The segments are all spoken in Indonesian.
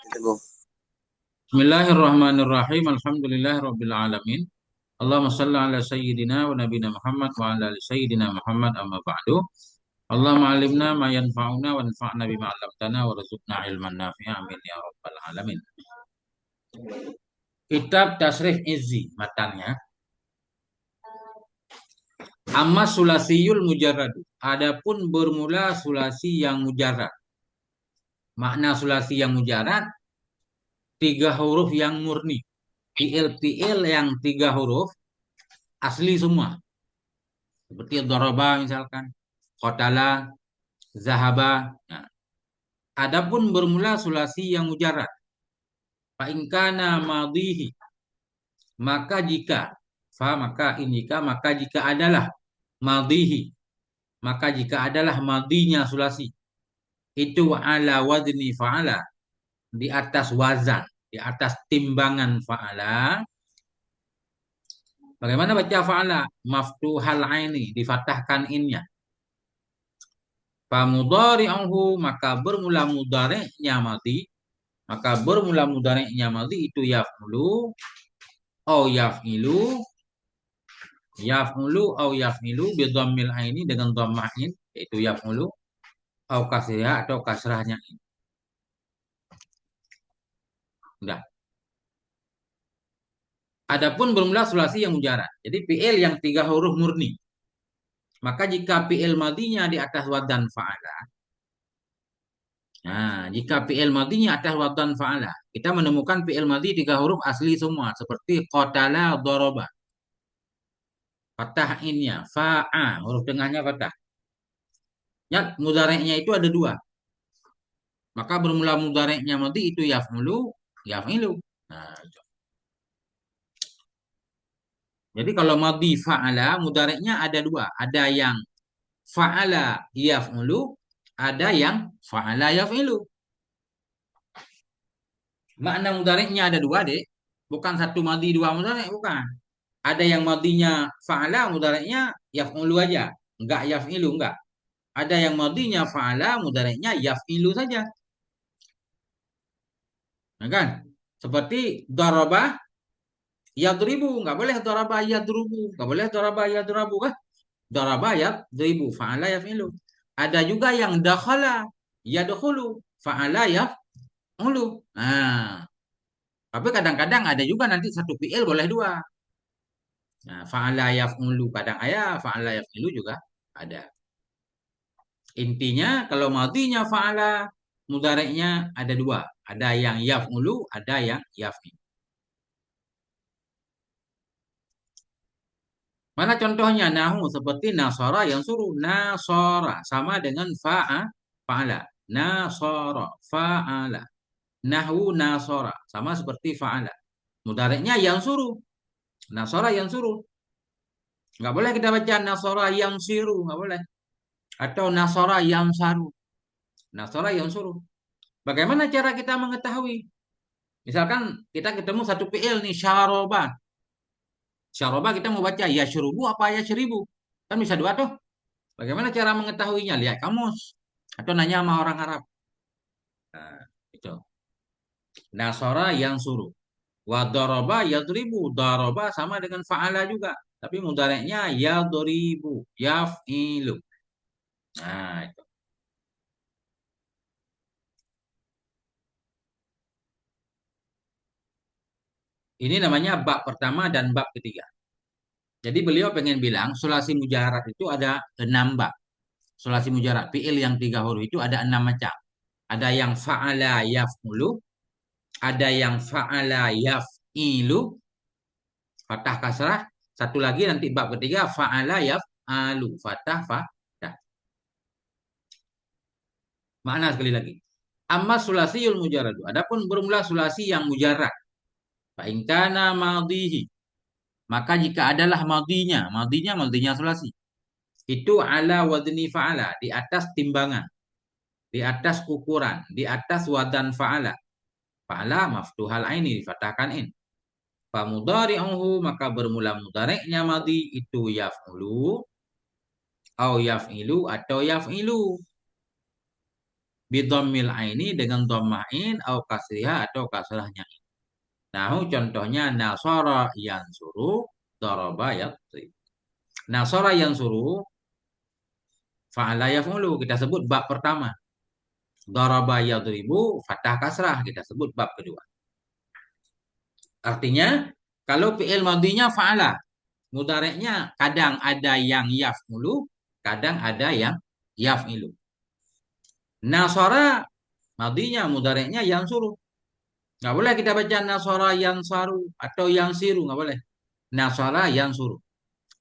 Bismillahirrahmanirrahim. Alhamdulillahirabbil alamin. Allahumma shalli ala sayyidina wa nabiyina Muhammad wa ala ali sayyidina Muhammad amma ba'du. Allahumma alimna ma yanfa'una wa anfa'na bima 'allamtana wa rzuqna ilman nafi'a amin ya rabbal alamin. Kitab Tasrif Izzi matanya. Amma sulasiyul mujarrad. Adapun bermula sulasi yang mujarrad. Makna sulasi yang mujarrad tiga huruf yang murni. Fiil-fiil yang tiga huruf asli semua. Seperti daraba misalkan, qatala, zahaba. Nah, adapun bermula sulasi yang mujarrad, fa in kana madhihi, maka jika fa maka in jika maka jika adalah madhihi, maka jika adalah madhinya sulasi itu ala wazni fa'ala, di atas wazan, di atas timbangan fa'ala. Bagaimana baca fa'ala? Maftuhal aini, difatahkan innya. Famudhari'uhu, maka bermula mudhari'nya madhi, maka bermula mudhari'nya madhi itu yaf'ulu au yaf'ilu, yaf'ulu au yaf'ilu bi dhammil aini, dengan dhammah ain, yaitu yaf'ulu, au kasrah atau kasrahnya in. Udah. Adapun bermula sulasi yang mujarrad. Jadi fi'il yang tiga huruf murni. Maka jika fi'il madhinya di atas wadan fa'ala. Nah, jika fi'il madhinya atas wadan fa'ala, kita menemukan fi'il madhi tiga huruf asli semua seperti qatala, daraba. Fathah innya, fa'a, huruf tengahnya fathah. Ya, mudhari'nya itu ada dua. Maka bermula mudhari'nya madhi itu yaf'ulu, yaf'ilu. Nah, itu. Jadi kalau madhi fa'ala, mudhari'nya ada dua. Ada yang fa'ala yaf'ulu, ada yang fa'ala yaf'ilu. Makna mudhari'nya ada dua, Dek. Bukan satu madhi, dua mudhari', bukan. Ada yang madhinya fa'ala, mudhari'nya yaf'ulu aja. Enggak yaf'ilu, enggak. Ada yang madhinya fa'ala, mudhari'nya yaf'ilu saja. Nah, kan? Seperti daraba yadribu, enggak boleh daraba yadrubu, enggak boleh daraba yadrabu kan? Daraba yadribu, fa'ala yaf'ilu. Ada juga yang dakhala yadkhulu, fa'ala yaf'ulu. Nah, tapi kadang-kadang ada juga nanti satu fi'il boleh dua. Nah, fa'ala yaf'ulu kadang ayat, fa'ala yaf'ilu juga ada. Intinya kalau madhinya fa'ala, mudhari'nya ada dua. Ada yang yaf'ulu, ada yang yaf'il. Mana contohnya? Nahu seperti nasara yang suruh. Nasara sama dengan fa'ala. Nasara fa'ala. Nahu nasara sama seperti fa'ala. Mudhari'nya yang suruh. Nasara yang suruh. Nggak boleh kita baca nasara yang siru. Nggak boleh. Atau nasara yang saru. Nasara yang suruh. Bagaimana cara kita mengetahui? Misalkan kita ketemu satu fi'il nih, syaroba. Syaroba kita mau baca ya syurubu apa ya syeribu. Kan bisa dua tuh. Bagaimana cara mengetahuinya? Lihat kamus. Atau nanya sama orang Arab. Nah, itu. Nasara yang suruh. Wa daraba yadribu. Daraba sama dengan fa'ala juga. Tapi mudhari'nya yadribu. Yaf'ilu. Nah, itu. Ini namanya bab pertama dan bab ketiga. Jadi beliau pengen bilang sulasi mujarad itu ada 6 bab. Sulasi mujarad, fi'il yang tiga huruf itu ada 6 macam. Ada yang fa'ala yaf'ulu, ada yang fa'ala yaf'ilu, fathah kasrah. Satu lagi nanti bab ketiga fa'ala yaf'alu, fathah fathah. Makna sekali lagi. Amma sulasiyul mujarradu. Adapun bermula sulasi yang mujarrad. Fa in kana madhihi. Maka jika adalah madhinya sulasi. Itu ala wadni fa'ala, di atas timbangan, di atas ukuran, di atas wadan fa'ala. Fa'ala maftuhal aini, difatahkan in. Fa mudhari'uhu, maka bermula mudhari'nya madhi itu yaf'ulu au yaf'ilu atau yaf'ilu. Bidommil aini dengan dhammain au kasriha atau kasrahnya. Nah, contohnya nasara yansuru, daraba yatrib. Nasara yansuru, fa'ala yaf'ulu. Kita sebut bab pertama. Daraba yadribu, fathah kasrah. Kita sebut bab kedua. Artinya, kalau fi'il madinya fa'ala, mudhari'nya kadang ada yang yaf'ulu, kadang ada yang yaf'ilu. Nasara madinya mudhari'nya yansuru. Nggak boleh kita baca nasara yansaru atau yansiru, nggak boleh. Nasara yansuru.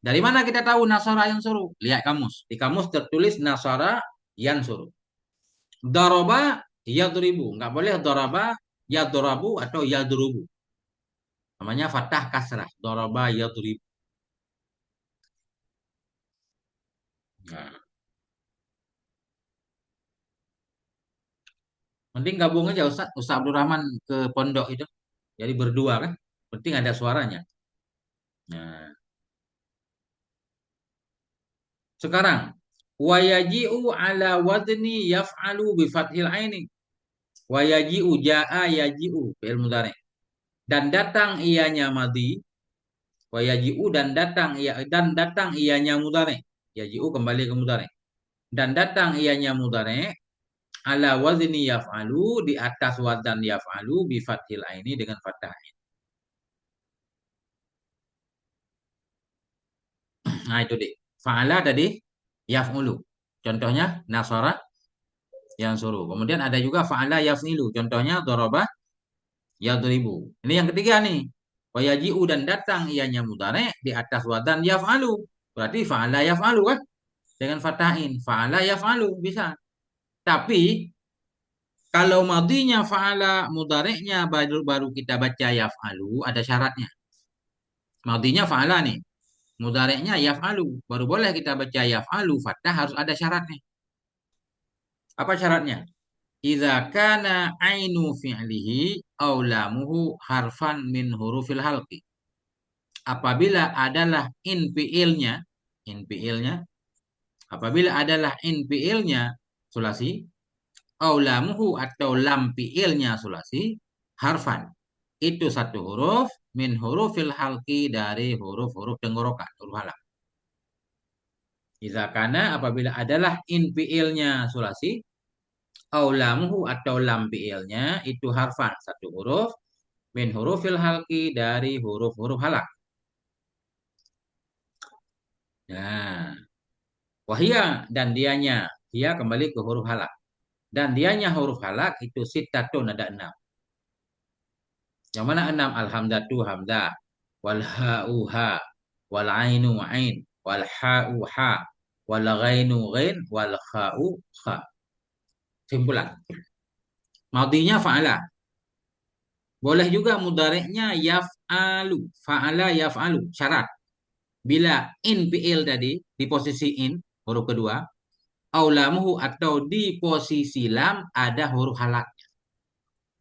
Dari mana kita tahu nasara yansuru? Lihat kamus. Di kamus tertulis nasara yansuru. Daraba yadribu. Nggak boleh daraba yadrabu atau yadrubu. Namanya fathah kasrah. Daraba yadribu. Nah, mending gabung aja Ustaz. Ustaz Abdul Rahman ke pondok itu. Jadi berdua kan. Penting ada suaranya. Nah, sekarang wayaji'u ala wadni yaf'alu bi fathil aini. Wayaji'u ja'a yaji'u fi'il mudhari. Dan datang ianya madhi. Wayaji'u dan datang ianya mudhari. Yaji'u kembali ke mudhari. Dan datang ianya mudhari ala wazni yaf'alu di atas wazan yaf'alu bi fathil aini dengan fathah. Nah itu deh. Fa'ala tadi yaf'ulu. Contohnya nasara yang suruh. Kemudian ada juga fa'ala yaf'ilu. Contohnya daraba yadribu. Ini yang ketiga nih. Wayaji'u dan datang ianya mudhari di atas wazan yaf'alu. Berarti fa'ala yaf'alu kan? Dengan fatahin. Fa'ala yaf'alu bisa. Tapi kalau madinya fa'ala mudhari'nya baru kita baca yaf'alu ada syaratnya. Madinya fa'ala nih. Mudhari'nya yaf'alu. Baru boleh kita baca yaf'alu. Fathah harus ada syaratnya. Apa syaratnya? Idza kana ainu fi'lihi aw lamuhu harfan min hurufil halqi. Apabila adalah in fi'ilnya, apabila adalah in fi'ilnya sulasi, aw lamuhu atau lam fi'ilnya sulasi, harfan. Itu satu huruf min hurufil halqi dari huruf-huruf tenggorokan, huruf halak. Idza kana apabila adalah in fi'ilnya sulasi, aulamuhu atau lam fi'ilnya itu harfan satu huruf min hurufil halki dari huruf-huruf halak. Nah, wahia dan dianya, dia kembali ke huruf halak. Dan dianya huruf halak itu sitatun ada 6. Yang mana 6? Alhamdatu hamdah, wal ha'u ha, wal ainu ain, wal ha'u ha, wal ghainu ghain, wal kha'u kha. Simpulan. Madinya fa'ala. Boleh juga mudhari'nya yaf'alu. Fa'ala yaf'alu. Syarat. Bila in fi'il tadi di posisi in huruf kedua, aulamuhu atau di posisi lam ada huruf halak.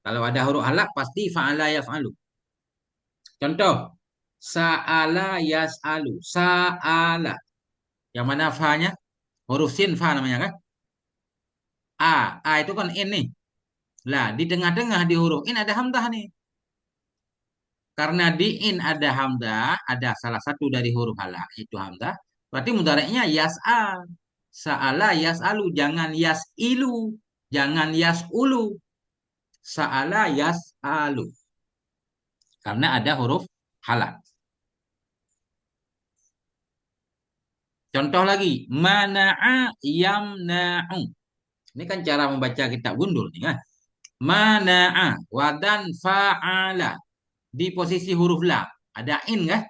Kalau ada huruf halak pasti fa'ala yaf'alu. Contoh, sa'ala yas'alu. Sa'ala. Yang mana fa-nya? Huruf sin fa namanya kan? A itu kan in nih. Lah, di tengah-tengah di huruf in ada hamzah nih. Karena di in ada hamzah, ada salah satu dari huruf halak, itu hamzah. Berarti mudhari'nya yas'al. Sa'ala yas'alu, jangan yas'ilu, jangan yas'ulu. Sa'ala yas'alu. Karena ada huruf halak. Contoh lagi, mana'a yamna'u. Ini kan cara membaca kitab gundul nih kan. Mana'a wadan fa'ala. Di posisi huruf lam. Ada in kan?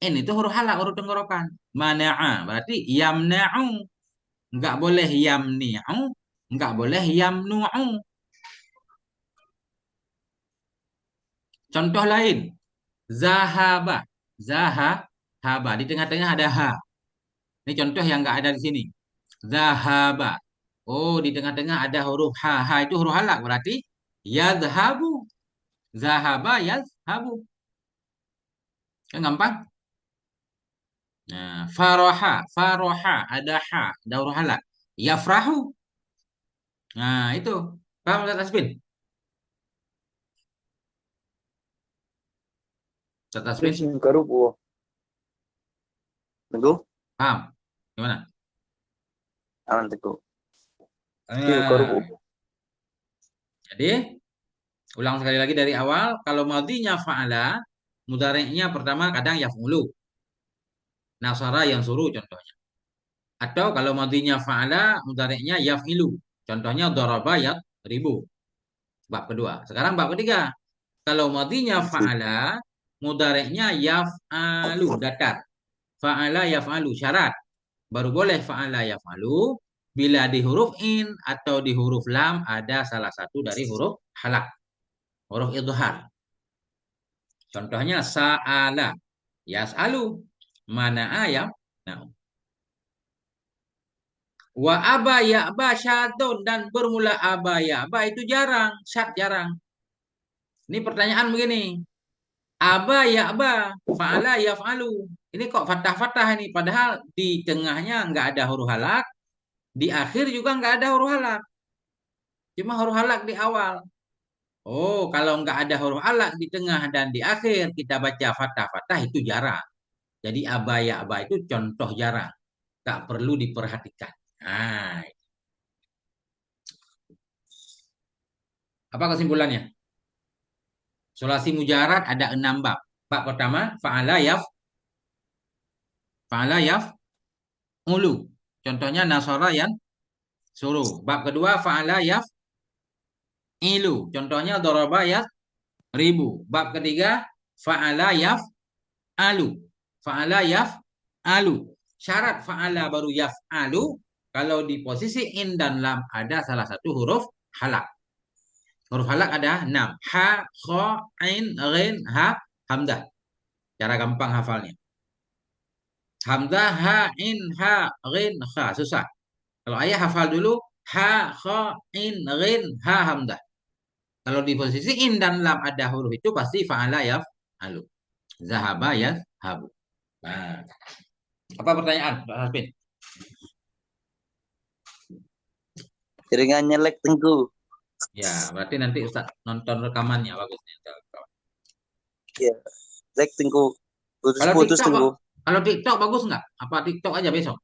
In itu huruf halak, huruf tenggorokan. Mana'a berarti yamna'u. Enggak boleh yamni'u, enggak boleh yamnu'u. Contoh lain, zahaba. Zahaba di tengah-tengah ada ha. Ini contoh yang enggak ada di sini. Zahaba. Oh, di tengah-tengah ada huruf ha. Ha itu huruf halak berarti yadhabu. Zahaba yadhabu. Kan gampang? Nah, faroha ada ha, ada huruf halak. Yafrahu. Nah, itu. Paham Ustaz Tasbin? Ustaz Tasbin? Sim karubo. Tengku, Paham? Gimana? aman tengku. Sim Nah, karubo. jadi ulang sekali lagi dari awal. Kalau madinya fa'ala, mudhari'nya pertama kadang yaf'ulu. Nasara yang suruh contohnya. Atau kalau madinya fa'ala, mudhari'nya yaf'ilu. Contohnya daraba ribu. Bab kedua. Sekarang bab ketiga. Kalau madinya fa'ala, mudhari'nya yaf'alu, datar. Fa'ala yaf'alu, syarat. Baru boleh fa'ala yaf'alu bila di huruf in atau di huruf lam ada salah satu dari huruf halak, huruf idhar. Contohnya sa'ala, yas'alu, mana ayam. Nah, wa aba ya'ba syadun dan bermula aba ya'ba itu jarang, syad jarang. Ini pertanyaan begini. Aba ya'ba, fa'ala yaf'alu. Ini kok fatah-fatah ini padahal di tengahnya nggak ada huruf halak, di akhir juga nggak ada huruf halak. Cuma huruf halak di awal. Oh, kalau nggak ada huruf halak di tengah dan di akhir, kita baca fatah-fatah itu jarang. Jadi abaya-aba itu contoh jarang. Tak perlu diperhatikan. Nah, apa kesimpulannya? Sulasi mujarad ada 6 bab. Bab pertama, fa'ala yaf, ulu. Contohnya nasara yang suruh. Bab kedua, fa'ala yaf, ilu. Contohnya doraba ribu. Bab ketiga, fa'ala yaf, alu. Fa'ala yaf, alu. Syarat fa'ala baru yaf, alu. Kalau di posisi in dan lam ada salah satu huruf halak. Huruf halak ada 6. Ha, kho, ain, ghin, ha, hamzah. Cara gampang hafalnya. Hamzah, ha, in, ha, ghin, ha. Susah. Kalau ayah hafal dulu. Ha, kho, in, ghin, ha, hamzah. Kalau di posisi in dan lam ada huruf itu pasti fa'ala yaf, alu. Zahaba yaf, habu. Nah, apa pertanyaan, Pak Hasbin? Jaringannya lag tengku. Ya, berarti nanti Ustaz nonton rekamannya bagusnya. Ya, lag tengku. Kalau Putus-putus TikTok, tengku. kalau TikTok bagus nggak? Apa TikTok aja besok?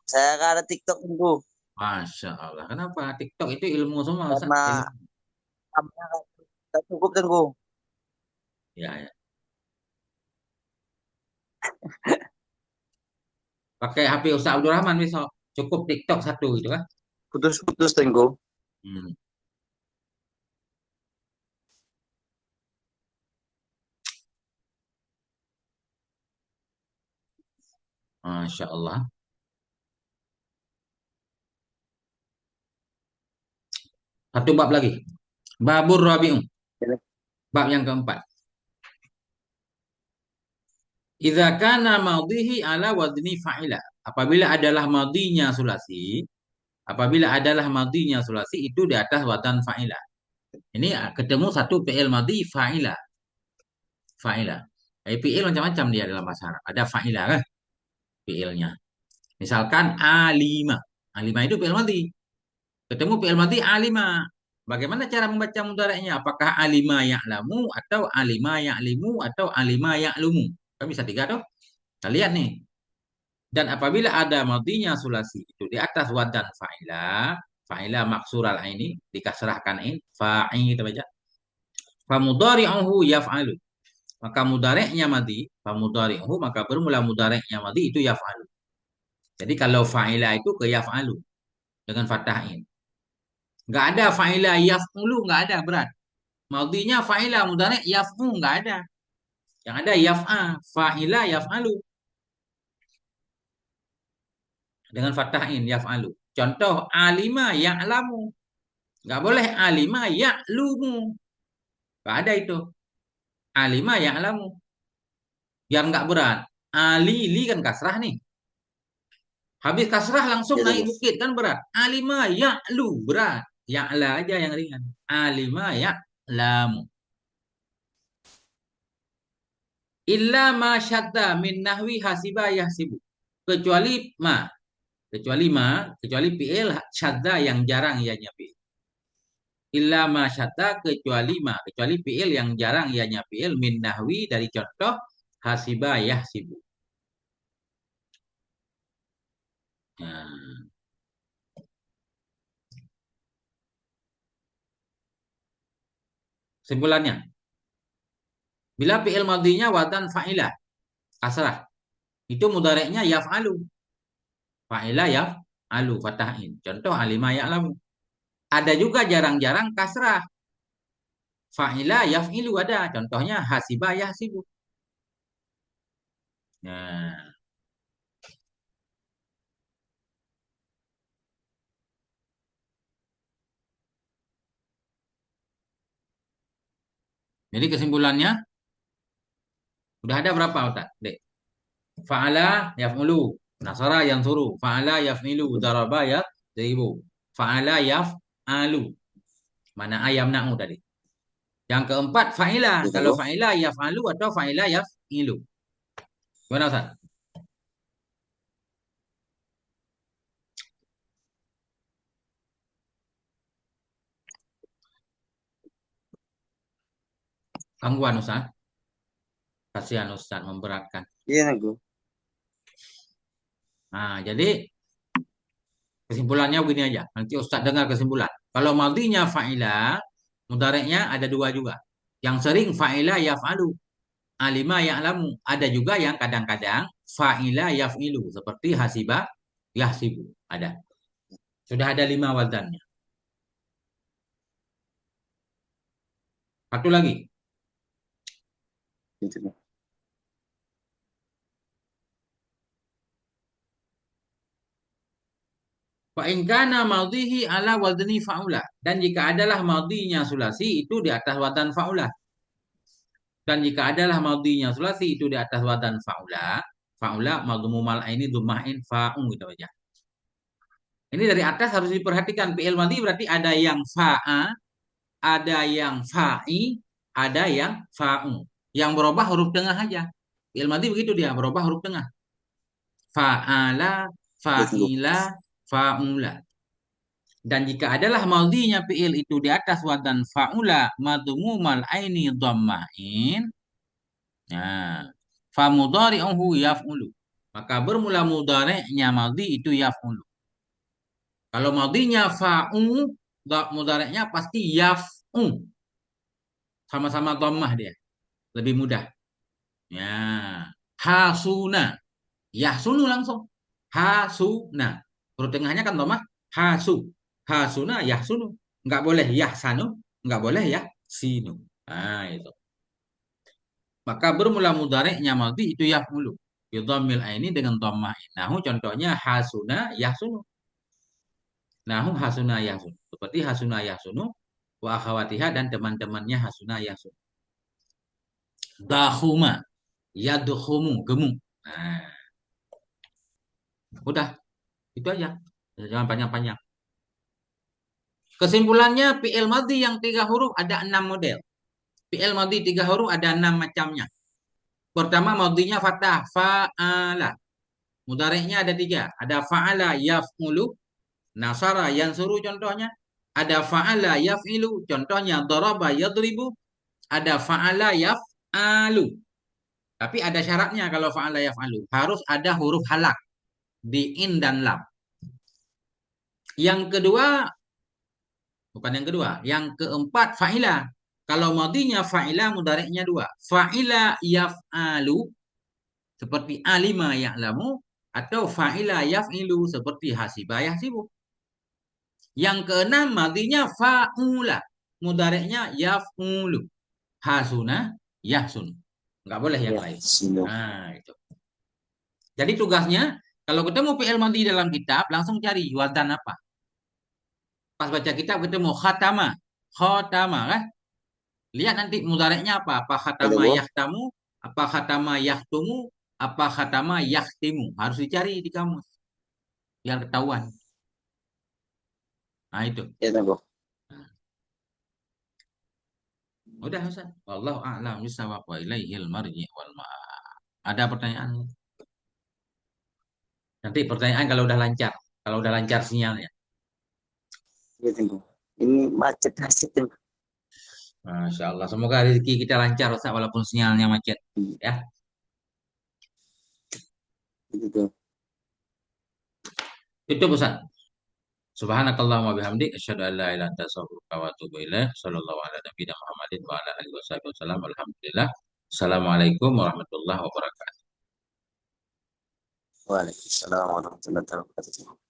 Saya kan ada TikTok tengku. Masya Allah. Kenapa? TikTok itu ilmu semua, Ustaz. Karena Ilmu. kamarnya nggak cukup tengku. Ya, ya. Pakai HP Ustaz Abdurrahman besok. Cukup TikTok satu gitu kan? Putus-putus tengku. Hmm. Masya Allah. Satu bab lagi. Babur Rabi'un. Bab yang keempat. Idza kana madhihi ala wadni fa'ila. Apabila adalah madinya sulasi itu di atas watan fa'ila. Ini ketemu satu fi'il madhi fa'ila. Fa'ila. Fi'il macam-macam dia dalam bahasa Arab. Ada fa'ila kan fi'ilnya. Misalkan alima. Alima itu fi'il madhi. Ketemu fi'il madhi alima. Bagaimana cara membaca mudhari'nya? Apakah alima ya'lamu atau alima ya'limu atau alima ya'lumu? Kan bisa tiga tuh. Kita lihat nih. Dan apabila ada madhinya sulasi itu di atas wadan fa'ila, fa'ila maksural ini dikasrahkan in, fa'in kita baca. Famudhari'uhu yaf'alu. Maka mudhari'nya madhi, famudhari'uhu maka bermula mudhari'nya madhi itu yaf'alu. Jadi kalau fa'ila itu ke yaf'alu dengan fathah in. Enggak ada fa'ila yaf'ulu, enggak ada berat. Madhinya fa'ila mudhari' yaf'u enggak ada. Yang ada yaf'a, fa'ila yaf'alu dengan fathah in yaf'alu. Contoh alima ya'lamu. Nggak boleh alima ya'lumu. Nggak ada itu. Alima ya'lamu. Biar nggak berat. Alili kan kasrah nih. Habis kasrah langsung Ya naik tengku. bukit kan berat. Alima ya'lu berat. Ya'la aja yang ringan. Alima ya'lamu. Illa ma syadda min nahwi hasiba yahsibu. Kecuali ma. kecuali fi'il syadza yang jarang ianya fi'il. Illa ma syadza kecuali fi'il yang jarang ianya fi'il min nahwi dari contoh hasiba yahsibu. Nah, kesimpulannya, bila fi'il madhinya watan fa'ilah, kasrah, itu mudhari'nya yaf'alu. Fa'ilah yaf'alu fatahin. Contoh alima ya'lamu. Ada juga jarang-jarang kasrah. Fa'ilah yaf'ilu ada. Contohnya hasiba yahsibu. Nah, jadi kesimpulannya udah ada berapa Ustaz? Dek. Fa'ala yaf'ulu. Nasara yansuru. Fa'ala yaf'ilu. Daraba yadribu. Fa'ala yaf'alu. Mana ayam na'u tadi? Yang keempat fa'ilah. Gitu, Kalau bro. fa'ilah yaf'alu atau fa'ilah yaf'ilu. Gimana Ustaz? Gangguan Ustaz? Kasihan Ustaz memberatkan. Iya nih, bro. Nah, jadi kesimpulannya begini aja. Nanti Ustaz dengar kesimpulan. Kalau madhinya fa'ilah, mudhari'nya ada dua juga. Yang sering fa'ilah yaf'alu. Alima ya'lamu. Ada juga yang kadang-kadang fa'ilah yaf'ilu. Seperti hasiba yahsibu. Ada. Sudah ada 5 wazannya. Satu lagi. Gitu, bro. Fa'ingkana madhihi ala wazni fa'ula. Dan jika adalah madhinya sulasi itu di atas wazan fa'ula. Dan jika adalah madhinya sulasi itu di atas wazan fa'ula. Fa'ula madhumumal aini dhumahin fa'ung gitu aja. Ini dari atas harus diperhatikan. Fi'il madhi berarti ada yang fa'a, ada yang fa'i, ada yang fa'ung. Yang berubah huruf tengah aja. Fi'il madhi begitu dia, berubah huruf tengah. Fa'ala, Gitu, bro. fa'ila, fa'ula. Dan jika adalah madhinya fi'il itu di atas wazan fa'ula madhumumal aini dhammain. Nah, fa mudhari'uhu yaf'ulu. Maka bermula mudhari'nya madhi itu yaf'ulu. Kalau madhinya fa'u, mudhari'nya pasti yaf'u. Sama-sama dhammah dia. Lebih mudah. Ya. Hasuna. Yahsunu langsung. Hasuna. Huruf tengahnya kan dhammah. Hasu. Hasuna yahsunu. Enggak boleh yahsanu. Enggak boleh yahsinu. Nah, itu. Maka bermula mudhari'nya madhi itu yaf'ulu. Bidhammil aini dengan dhammah. Nahu contohnya hasuna yahsunu. Nahu hasuna yahsunu. Seperti hasuna yahsunu wa akhawatiha dan teman-temannya hasuna yahsunu. Dahuma yadkhumu gemuk. Nah, udah itu aja. Jangan panjang-panjang. Kesimpulannya fi'il madhi yang 3 huruf ada 6 model. Fi'il madhi 3 huruf ada 6 macamnya. Pertama madhinya fathah fa'ala. Mudhari'nya ada 3. Ada fa'ala yaf'ulu, nasara yansuru contohnya. Ada fa'ala yaf'ilu, contohnya daraba yadribu. Ada fa'ala yaf'alu. Tapi ada syaratnya kalau fa'ala yaf'alu. Harus ada huruf halak di in dan lam. Yang kedua, bukan yang kedua. Yang keempat fa'ila. Kalau madhinya fa'ila mudhari'nya 2. Fa'ila yaf'alu seperti alima ya'lamu atau fa'ila yaf'ilu seperti hasiba yahsibu. Yang keenam madhinya fa'ula. Mudhari'nya yaf'ulu. Hasuna yahsun. Enggak boleh yang Ya, lain. sino. Nah, itu. Jadi tugasnya kalau ketemu fi'il madhi dalam kitab langsung cari wazan apa. Pas baca kitab ketemu khatama. Khatama kan? Lihat nanti mudhari'nya apa? Apa Gitu, khatama bro. yahtamu? Apa khatama yahtumu? Apa khatama yahtimu? Harus dicari di kamus. Biar ketahuan. Nah, itu. Iya, bro. Nah, udah Ustaz. Wallahu a'lam bishawab wa ilaihil marji' wal ma'ab. Ada pertanyaan? Nanti pertanyaan kalau udah lancar. kalau udah lancar sinyalnya. Iya, Tengku. Ini macet asik, Tengku. Masya Allah. Semoga rezeki kita lancar Ustaz, walaupun sinyalnya macet. Ya, Gitu tuh. itu Ustaz. Subhanakallahumma bihamdik asyhadu an la ilaha illa anta astaghfiruka wa atubu ilaik. Shallallahu ala nabiyina Muhammadin wa ala alihi wasallam. Alhamdulillah. Assalamualaikum warahmatullahi wabarakatuh. Waalaikumsalam warahmatullahi wabarakatuh.